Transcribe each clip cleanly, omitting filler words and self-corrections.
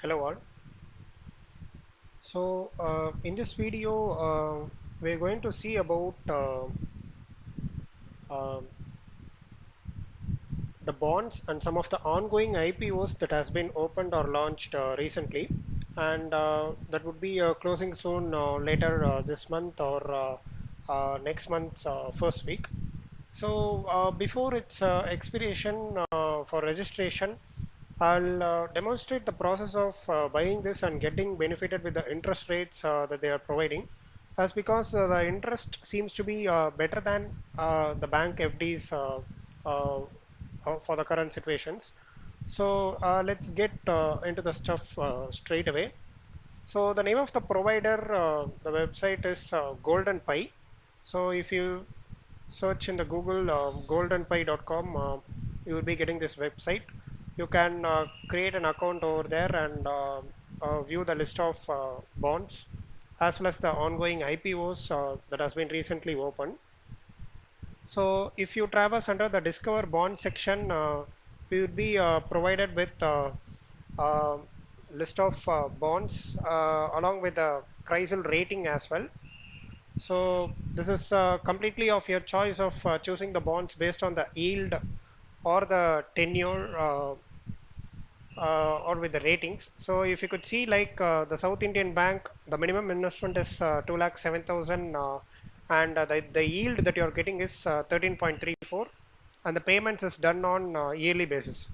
Hello all. In this video, we're going to see about uh, the bonds and some of the ongoing IPOs that has been opened or launched recently, and that would be closing soon later this month or next month's first week. Before its expiration for registration, I'll demonstrate the process of buying this and getting benefited with the interest rates that they are providing. As because the interest seems to be better than the bank FDs uh, for the current situations. Let's get into the stuff straight away. So the name of the provider, the website is Golden Pie. So if you search in the Google goldenpie.com, you will be getting this website. You can create an account over there and view the list of bonds as well as the ongoing IPOs that has been recently opened. So if you traverse under the Discover Bond section, we would be provided with uh, list of bonds along with the Chrysler rating as well. So this is completely of your choice of choosing the bonds based on the yield or the tenure or with the ratings. So if you could see like the South Indian Bank, the minimum investment is 2,07,000 and the yield that you're getting is 13.34 and the payments is done on yearly basis.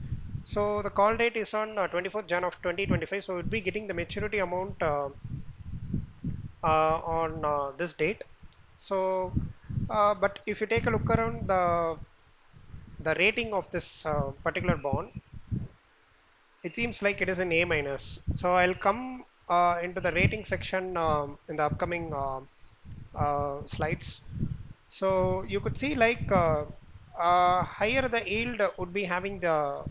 So the call date is on 24th Jan of 2025. So we'll be getting the maturity amount on this date. But if you take a look around the rating of this particular bond, it seems like it is an A minus. So I'll come into the rating section in the upcoming slides. So you could see like higher the yield would be having the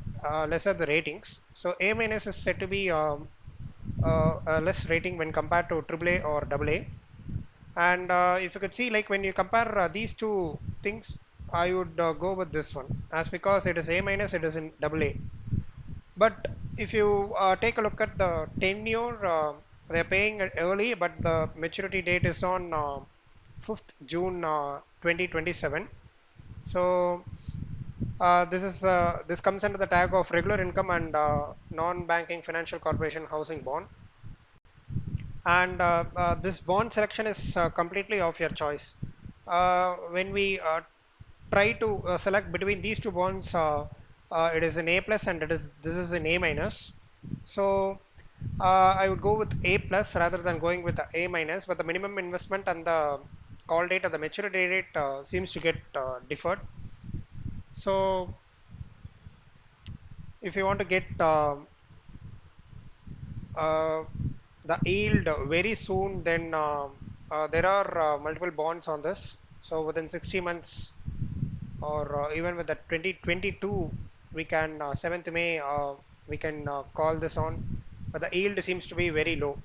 lesser the ratings. So A minus is said to be a less rating when compared to AAA or AA. And if you could see, like when you compare these two things, I would go with this one as because it is A minus, it is in AA. But if you take a look at the tenure, they're paying it early, but the maturity date is on 5th June 2027. So this comes under the tag of regular income and non-banking financial corporation housing bond. And this bond selection is completely of your choice. When we try to select between these two bonds, it is an A plus and this is an A minus. So I would go with A plus rather than going with the A minus, but the minimum investment and the call date or the maturity date seems to get deferred. So if you want to get uh, the yield very soon, then there are multiple bonds on this. So within 60 months or even with the 2022, we can 7th May, we can call this on, but the yield seems to be very low.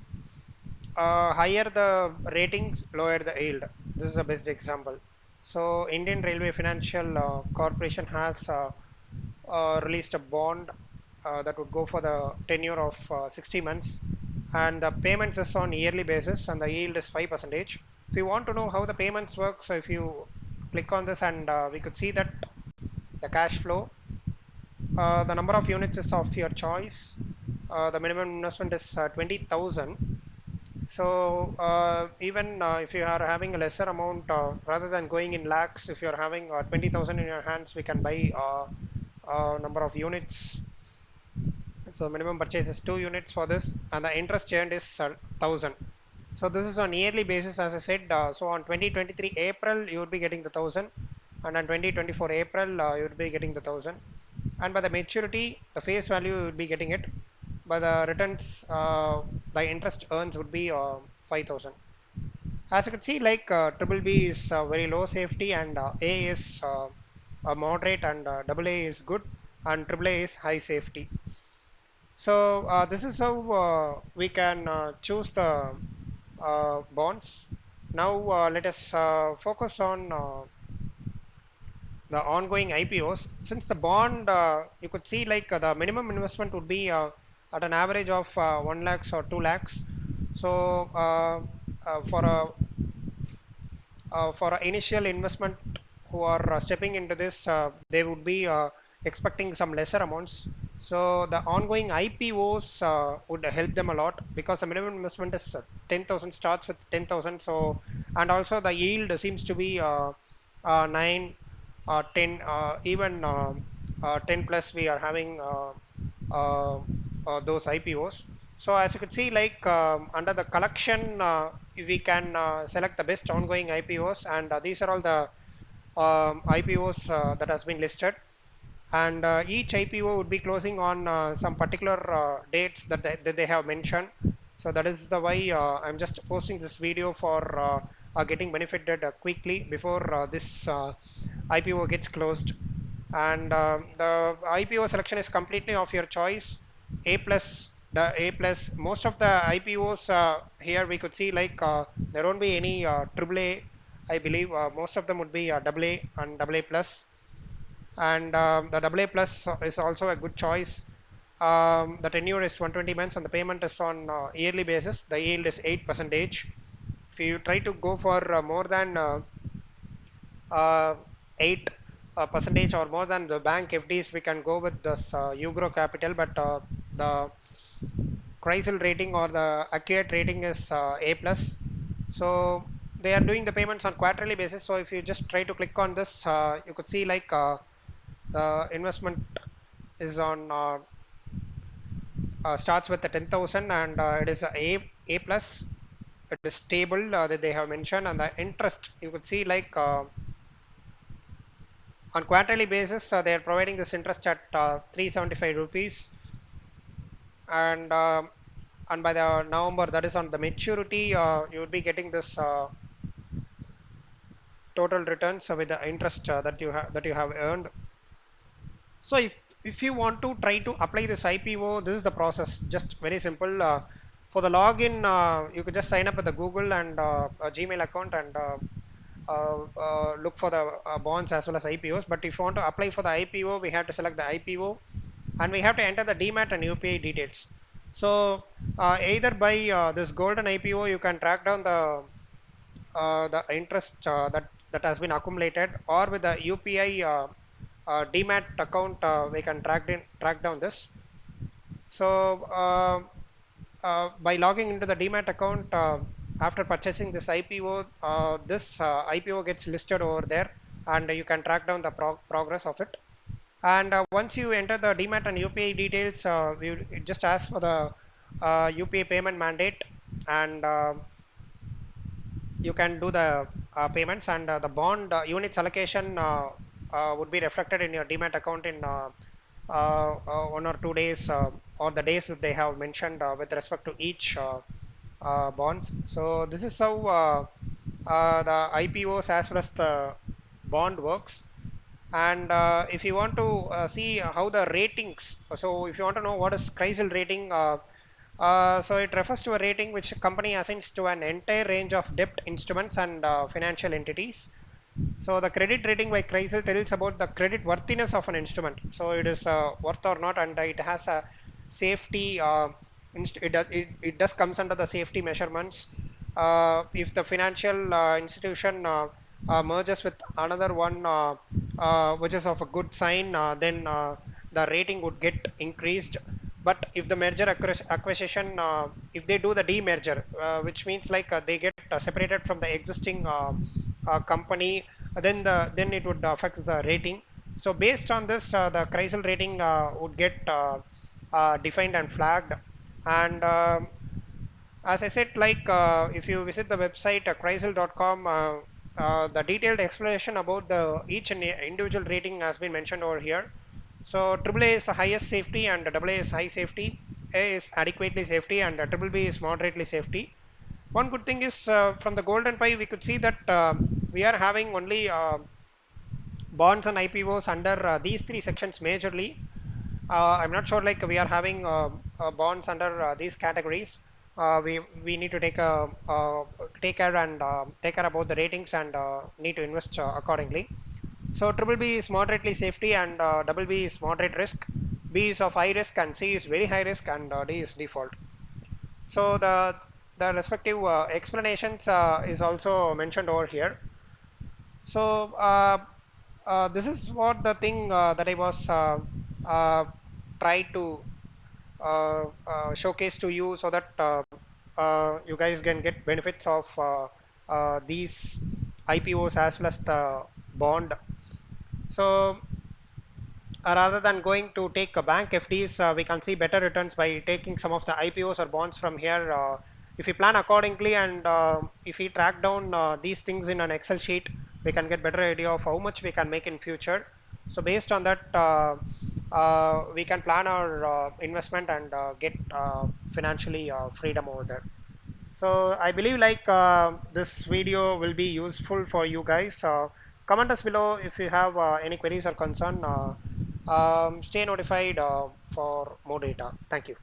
Higher the ratings, lower the yield. This is the best example. So Indian Railway Financial Corporation has released a bond that would go for the tenure of 60 months and the payments is on yearly basis and the yield is 5%. If you want to know how the payments work, so if you click on this and we could see that the cash flow, the number of units is of your choice. The minimum investment is 20,000. So even if you are having a lesser amount, rather than going in lakhs, if you are having 20,000 in your hands, we can buy number of units. So minimum purchase is 2 units for this, and the interest earned is 1,000. So this is on yearly basis, as I said. So on 2023 April, you would be getting the 1,000, and on 2024 April, you would be getting the 1,000. And by the maturity, the face value you would be getting it. By the returns, the interest earns would be 5,000. As you can see, like triple B is very low safety, and A is a moderate, and double A is good, and triple A is high safety. So this is how we can choose the bonds. Now let us focus on the ongoing IPOs. Since the bond, you could see like the minimum investment would be at an average of 1 lakhs or 2 lakhs. So for a initial investment who are stepping into this, they would be expecting some lesser amounts. So the ongoing IPOs would help them a lot because the minimum investment is 10,000, starts with 10,000. So and also the yield seems to be 9, 10, even 10 plus. We are having uh, those IPOs. So as you could see, like under the collection, we can select the best ongoing IPOs, and these are all the IPOs that has been listed. And each IPO would be closing on some particular dates that they have mentioned. So that is the why I'm just posting this video for getting benefited quickly before this IPO gets closed. And the IPO selection is completely of your choice. A plus, the A plus. Most of the IPOs here we could see like there won't be any triple A. I believe most of them would be double A and double A plus. And the double A plus is also a good choice. The tenure is 120 months and the payment is on yearly basis. The yield is 8%. If you try to go for more than 8 percentage or more than the bank FDs, we can go with this Ugro Capital, but the Chrysler rating or the accurate rating is A plus. So they are doing the payments on quarterly basis. So if you just try to click on this, you could see like the investment is on starts with the 10,000 and it is A plus. It is stable that they have mentioned, and the interest you could see like on quarterly basis, they are providing this interest at 375 rupees, and and by the November, that is on the maturity, you would be getting this total returns with the interest that you have earned. So if you want to try to apply this IPO, this is the process. Just very simple. For the login, you could just sign up with the Google and a Gmail account and look for the bonds as well as IPOs. But if you want to apply for the IPO, we have to select the IPO and we have to enter the DMAT and UPI details. So either by this golden IPO, you can track down the interest that has been accumulated, or with the UPI DMAT account, we can track down this. So by logging into the DMAT account after purchasing this IPO, this IPO gets listed over there, and you can track down the progress of it. And once you enter the DMAT and UPI details, it just asks for the UPI payment mandate, and you can do the payments, and the bond units allocation would be reflected in your DMAT account in 1 or 2 days, or the days that they have mentioned with respect to each bonds. So this is how the IPOs as well as the bond works. And if you want to see how the ratings, so if you want to know what is Chrysler rating, so it refers to a rating which a company assigns to an entire range of debt instruments and financial entities. So the credit rating by Chrysler tells about the credit worthiness of an instrument. So it is worth or not, and it has a safety. It does comes under the safety measurements. If the financial institution merges with another one, which is of a good sign, then the rating would get increased. But if the merger acquisition, if they do the demerger, which means like they get separated from the existing company, then it would affect the rating. So based on this, the Chrysler rating would get defined and flagged. And as I said, like if you visit the website chrysler.com, the detailed explanation about the each and individual rating has been mentioned over here. So AAA is the highest safety and AA is high safety. A is adequately safety and BBB is moderately safety. One good thing is from the golden pie we could see that we are having only bonds and IPOs under these three sections majorly. I'm not sure like we are having bonds under these categories. We need to take care and take care about the ratings and need to invest accordingly. So triple B is moderately safety and double B is moderate risk. B is of high risk and C is very high risk and D is default. So the respective explanations is also mentioned over here. So this is what the thing that I was try to showcase to you so that you guys can get benefits of these IPOs as well as the bond. So rather than going to take a bank FDs, we can see better returns by taking some of the IPOs or bonds from here. If we plan accordingly and if we track down these things in an Excel sheet, we can get better idea of how much we can make in future. So based on that, we can plan our investment and get financially freedom over there. So I believe like this video will be useful for you guys. Comment us below if you have any queries or concern. Stay notified for more data. Thank you.